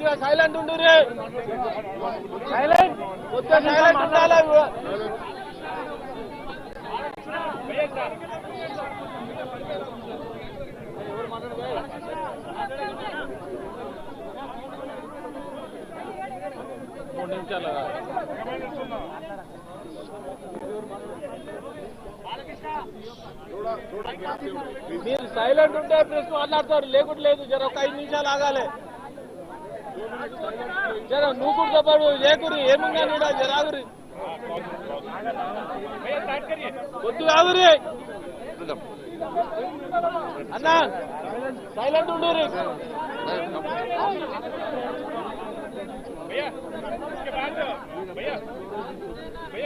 కొద్దిగా సైలెంట్ ఉండు రే, సైలెంట్, కొద్దిగా సైలెంట్ ఉండాలి. మీరు సైలెంట్ ఉంటే ప్రెస్ మాట్లాడతారు, లేకుంటే లేదు. జర ఒక 5 నిమిషాలు ఆగాలి. జర నువ్వు కూడా చెప్పాడు లేకురి, ఏముందా నీడ జర ఆగురి, కొద్దిగా ఆగురి అన్నా, సైలెంట్ ఉండు రే.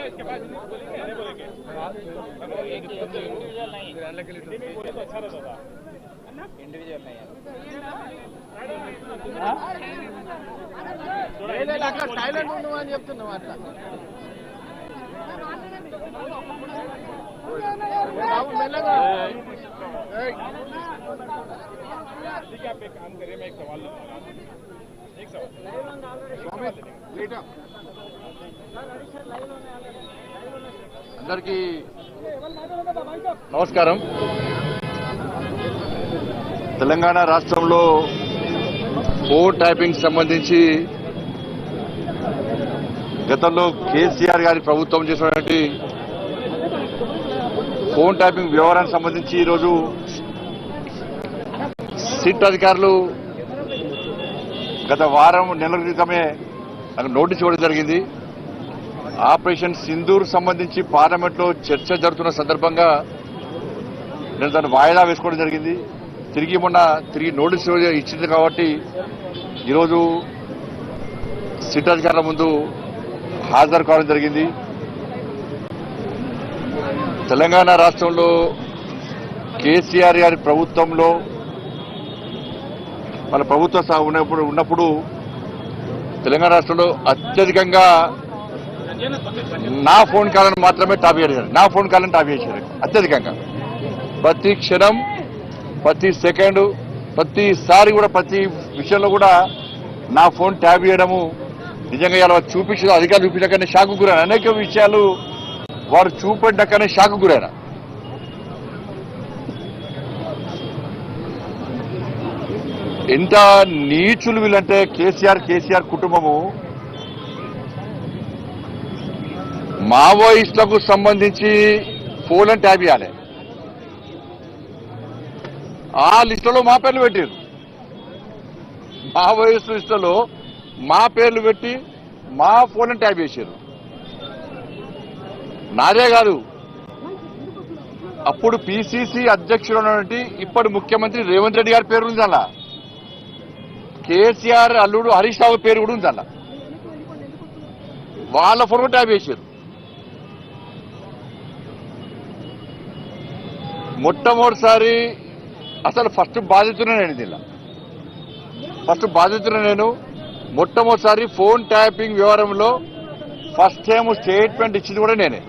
इसके बाद नहीं बोलेंगे, इंडिविजुअल नहीं, तो अच्छा रहता था, इंडिविजुअल नहीं है. సైలెంట్ ఉండు అని చెప్తున్నావు అట్లా. మెల్లగా काम करिए. मैं एक सवाल అందరికీ నమస్కారం. తెలంగాణ రాష్ట్రంలో ఫోన్ ట్యాపింగ్ సంబంధించి గతంలో కేసీఆర్ గారి ప్రభుత్వం చేసినటువంటి ఫోన్ ట్యాపింగ్ వ్యవహారానికి సంబంధించి ఈరోజు సిట్ అధికారులు గత వారం నెలల క్రితమే నాకు నోటీస్ ఇవ్వడం జరిగింది. ఆపరేషన్ సింధూర్ సంబంధించి పార్లమెంట్లో చర్చ జరుగుతున్న సందర్భంగా నేను దాన్ని వాయిదా వేసుకోవడం జరిగింది. తిరిగి నోటీస్ ఇచ్చింది కాబట్టి ఈరోజు సిట్ అధికారుల ముందు హాజరు కావడం జరిగింది. తెలంగాణ రాష్ట్రంలో కేసీఆర్ గారి ప్రభుత్వంలో వాళ్ళ ప్రభుత్వం ఉన్నప్పుడు తెలంగాణ రాష్ట్రంలో అత్యధికంగా నా ఫోన్ కాలను మాత్రమే టాప్ చేశారు. నా ఫోన్ కాలను టాప్ చేశారు అత్యధికంగా. ప్రతి క్షణం, ప్రతి సెకండ్, ప్రతిసారి కూడా ప్రతి విషయంలో కూడా నా ఫోన్ ట్యాప్ చేయడము నిజంగా ఇలా చూపించడం అధికారులు చూపించకనే షాకు గురైన. అనేక విషయాలు వారు చూపెట్టకనే షాకు గురైన. ఎంత నీచులు వీళ్ళంటే కేసీఆర్ కుటుంబము మావోయిస్టులకు సంబంధించి ఫోన్ ట్యాప్ చేయాలి. ఆ లిస్టులో మా పేర్లు పెట్టారు. మావోయిస్టు లిస్టులో మా పేర్లు పెట్టి మా ఫోన్ ట్యాప్ చేశారు. నాదే కాదు, అప్పుడు పిసిసి అధ్యక్షుడు ఉన్నటువంటి ఇప్పటి ముఖ్యమంత్రి రేవంత్ రెడ్డి గారి పేరు ఉంది అలా. కేసీఆర్ అల్లుడు హరీష్ రావు పేరు కూడా ఉంది అలా. వాళ్ళ ఫోన్ ట్యాప్ చేశారు. మొట్టమొదటిసారి అసలు ఫస్ట్ బాధితున్నా నేను, దీనిలో ఫస్ట్ బాధితున్నా నేను. మొట్టమొదటిసారి ఫోన్ ట్యాపింగ్ వ్యవహారంలో ఫస్ట్ టైం స్టేట్మెంట్ ఇచ్చింది కూడా నేనే.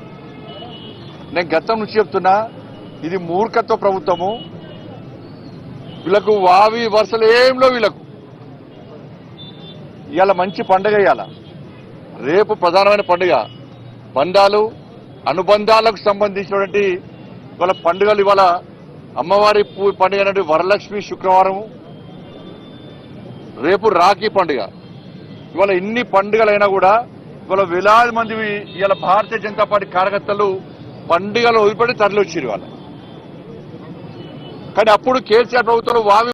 నేను గతం నుంచి చెప్తున్నా, ఇది మూర్ఖత్వ ప్రభుత్వము. వీళ్ళకు వావి వరుసలు ఏంలో వీళ్ళకు. ఇవాళ మంచి పండుగ, ఇవాళ రేపు ప్రధానమైన పండుగ. బంధాలు అనుబంధాలకు సంబంధించినటువంటి ఇవాళ పండుగలు. ఇవాళ అమ్మవారి పండుగ అనేది వరలక్ష్మి శుక్రవారము, రేపు రాఖీ పండుగ. ఇవాళ ఇన్ని పండుగలైనా కూడా ఇవాళ వేలాది మంది ఇవాళ భారతీయ జనతా పార్టీ కార్యకర్తలు పండుగలు వదిలిపెట్టి తరలి వచ్చారు ఇవాళ. కానీ అప్పుడు కేసీఆర్ ప్రభుత్వంలో వావి